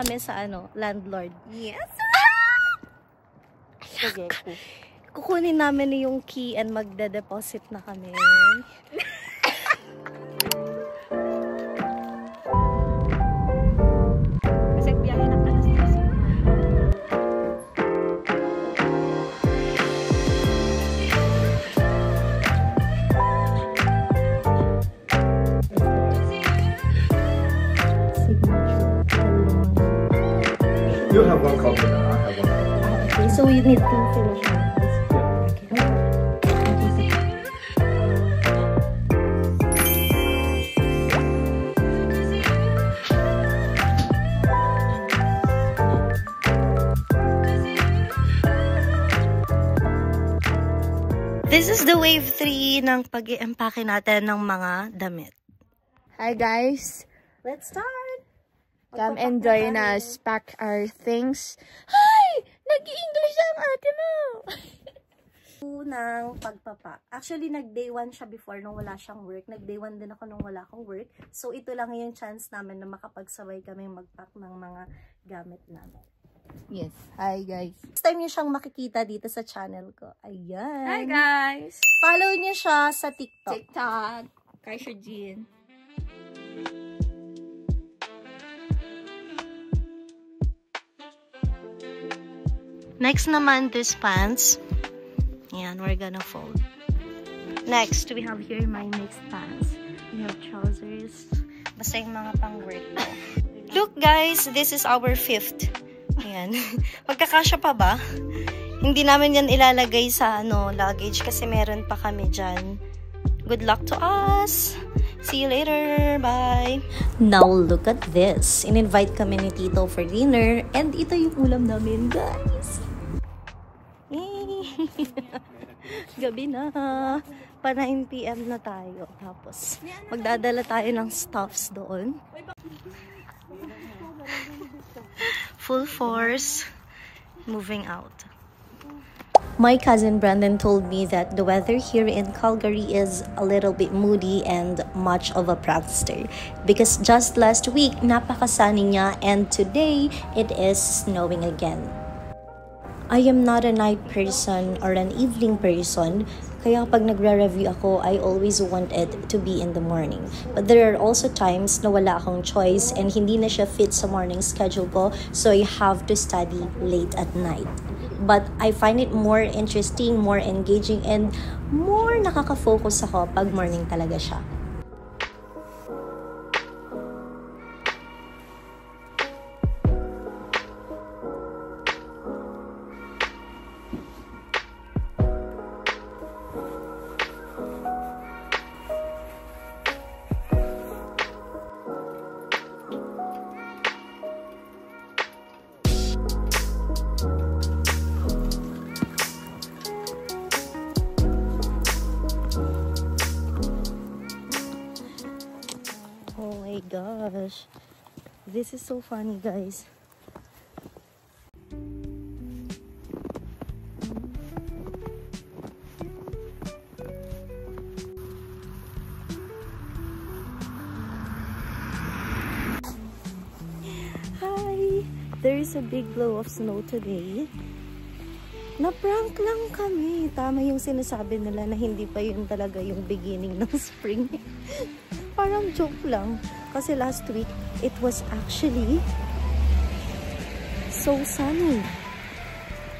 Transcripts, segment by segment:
kami sa landlord. Yes! Sige, kukunin namin yung key and magde-deposit na kami. Kasi biyahe na alas 3. You have one copy now, I have one copy. Okay, so you need to finish it. This is the wave 3 ng pag-i-empake natin ng mga damit. Hi guys! Let's start! Come and join us. Pack our things. Hi! Nag-i-English ang ate mo! Ng pagpapak. Actually, nag-day 1 siya before nung wala siyang work. Nag-day 1 din ako nung wala akong work. So, ito lang yung chance namin na makapagsabay kami mag-pack ng mga gamit namin. Yes. Hi guys. Next time niyo siyang makikita dito sa channel ko. Ayan. Hi guys. Follow niyo siya sa TikTok. TikTok. Kaisha Jean. Next naman, these pants. Ayan, we're gonna fold. Next, we have here my mixed pants. We have trousers. Basta yung mga pang-work ko. Look guys, this is our 5th. Ayan. Magkakasya pa ba? Hindi namin yan ilalagay sa luggage kasi meron pa kami dyan. Good luck to us! See you later! Bye! Now look at this. In-invite kami ni Tito for dinner and ito yung ulam namin, guys. Gabi na. Pa 9 PM na tayo. Tapos, magdadala tayo ng stuffs doon. Full force, moving out. My cousin Brandon told me that the weather here in Calgary is a little bit moody and much of a prankster because just last week napakasani niya and today it is snowing again. I am not a night person or an evening person, kaya kapag nagre-review ako, I always want it to be in the morning. But there are also times na wala akong choice and hindi na siya fit sa morning schedule ko, so I have to study late at night. But I find it more interesting, more engaging, and more nakaka-focus ako pag morning talaga siya. Oh my gosh, this is so funny, guys. Hi, there is a big blow of snow today. Na-prank lang kami. Tama yung sinasabi nila na hindi pa yun talaga yung beginning ng spring. Parang joke lang. Kasi last week, it was actually so sunny.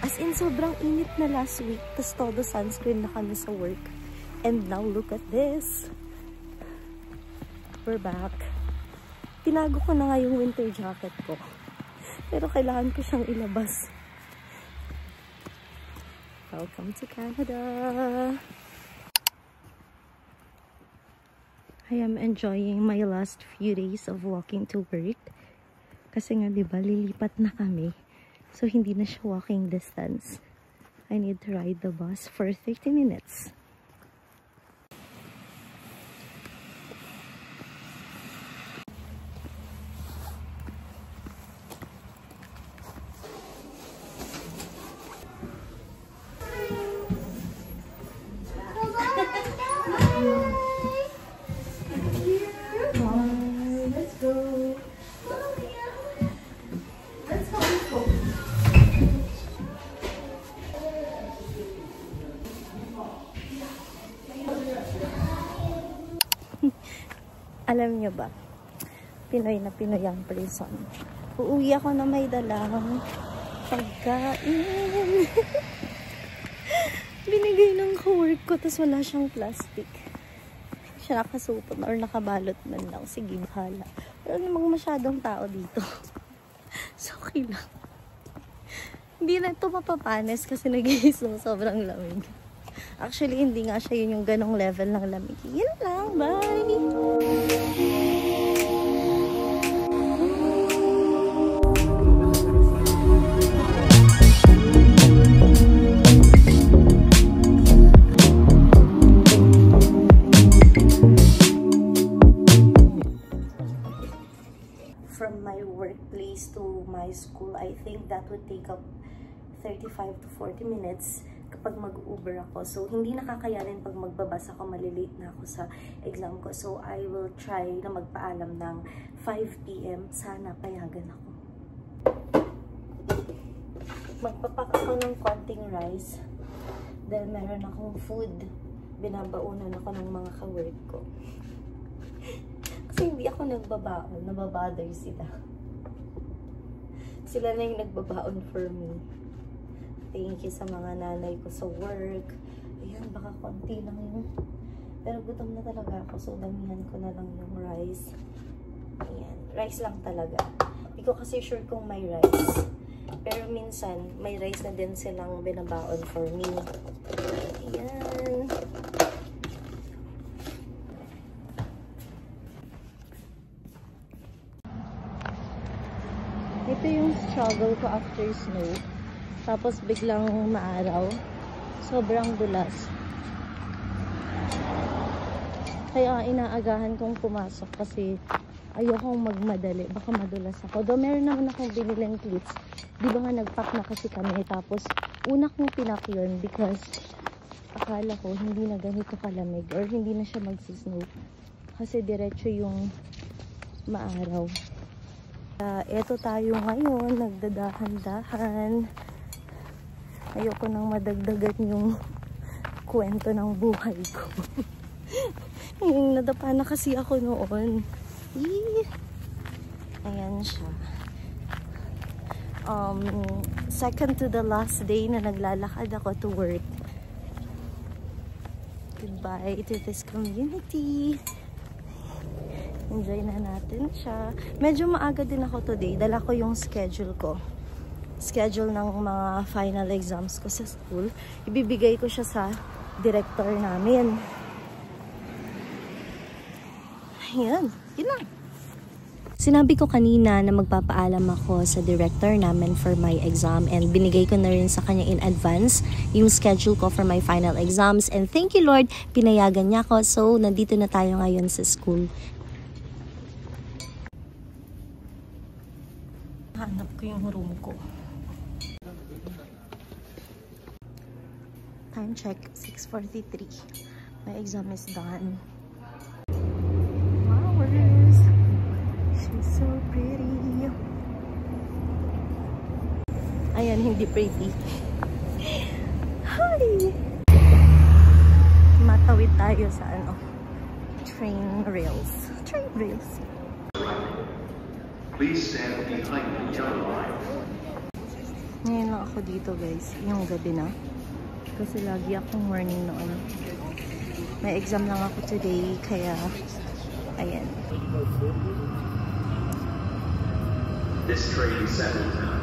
As in, sobrang init na last week. Tapos todo sunscreen na kami sa work. And now, look at this. We're back. Tinago ko na nga yung winter jacket ko. Pero kailangan ko siyang ilabas. Welcome to Canada! I am enjoying my last few days of walking to work. Kasi nga diba, lilipat na kami. So hindi na siya walking distance. I need to ride the bus for 30 minutes. Alam niyo ba, Pinoy na Pinoy ang prison. Uuwi ako na may dalang pagkain. Binigay ng co-work ko, tapos wala siyang plastic. Siya nakasupot or nakabalot man lang. Sige, bahala. Wala namang masyadong tao dito. So, okay lang. Hindi na ito mapapanis kasi nag-iisong sobrang lamig. Actually, hindi nga siya yun yung ganong level ng lamig. Yan lang. Bye! From my workplace to my school, I think that would take up 35 to 40 minutes kapag mag-Uber ako. So, hindi nakakayanin pag magbabas ako, malilate na ako sa exam ko. So, I will try na magpaalam ng 5 PM. Sana payagan ako. Magpapak ako ng konting rice dahil meron akong food. Binabaunan ako ng mga ka-work ko. Kasi hindi ako nagbabaon, nababother sila. Sila na yung nagbabaon for me. Thank you sa mga nanay ko sa work. Ayan, baka konti lang yun. Pero gutom na talaga ako, so damihan ko na lang yung rice. Ayan, rice lang talaga. Hindi ko kasi sure kung may rice. Pero minsan, may rice na din silang binabaon for me. Ayan. Ito yung struggle ko after snow. Tapos biglang maaraw. Sobrang dulas. Kaya inaagahan kong pumasok kasi ayokong magmadali. Baka madulas ako. Though meron naman akong binilang clips. Di ba nga nagpack na kasi kami. Tapos una kong pinak yun because akala ko hindi na ganito kalamig or hindi na siya magsisnow. Kasi diretso yung maaraw. Eto tayo ngayon, nagdadahan-dahan. Ayoko nang madagdagan yung kwento ng buhay ko. Nadapa na kasi ako noon. Ayan siya. Second to the last day na naglalakad ako to work. Goodbye to this community. Enjoy na natin siya. Medyo maaga din ako today. Dala ko yung schedule ko. Schedule ng mga final exams ko sa school. Ibibigay ko siya sa director namin. Ayan. Yun lang. Sinabi ko kanina na magpapaalam ako sa director namin for my exam and binigay ko na rin sa kanya in advance yung schedule ko for my final exams. And thank you Lord, pinayagan niya ako. So, nandito na tayo ngayon sa school. Hanap ko yung room ko. Time check, 6:43. My exam is done. Flowers. She's so pretty. Ayan, hindi pretty. Hi! Matawid tayo sa train rails. Train rails. Please stand behind the yellow line. Ngayon lang ako dito guys, yung gabi na. Kasi lagi akong morning noon. May exam lang ako today, kaya ayan. This train is settled now.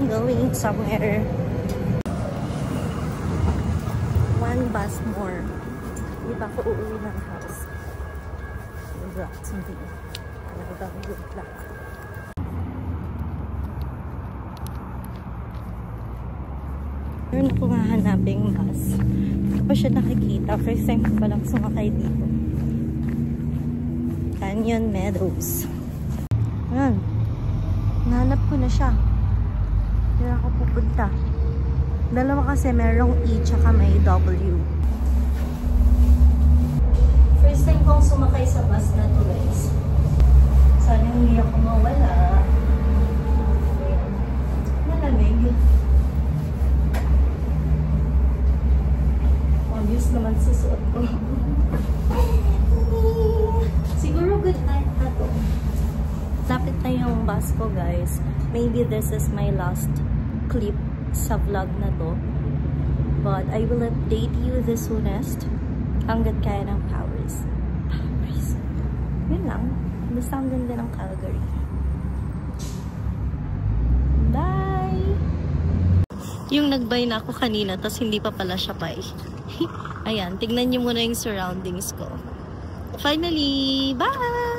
Going somewhere. One bus more. Di ba ako uuwi ng house? Good luck to me. Good luck. Meron ako hahanaping bus. Hindi pa siya nakikita. First time ko palang sumakay dito. Canyon Meadows. Ayan. Nahanap ko na siya. na ako pupunta. Dalawa kasi merong E tsaka may W. First time kong sumakay sa bus na to, guys. Sana hindi ako mawala. Ayan. Malamig. Obvious naman susuot ko. Siguro good night na to. Lapit na yung bus ko, guys. Maybe this is my last clip sa vlog na to. But I will update you the soonest. Hanggat kaya ng powers. Yun lang. Basta ang ganda ng Calgary. Bye! Yung nag-buy na ako kanina, tas hindi pa pala siya buy. Ayan, tignan nyo muna yung surroundings ko. Finally! Bye!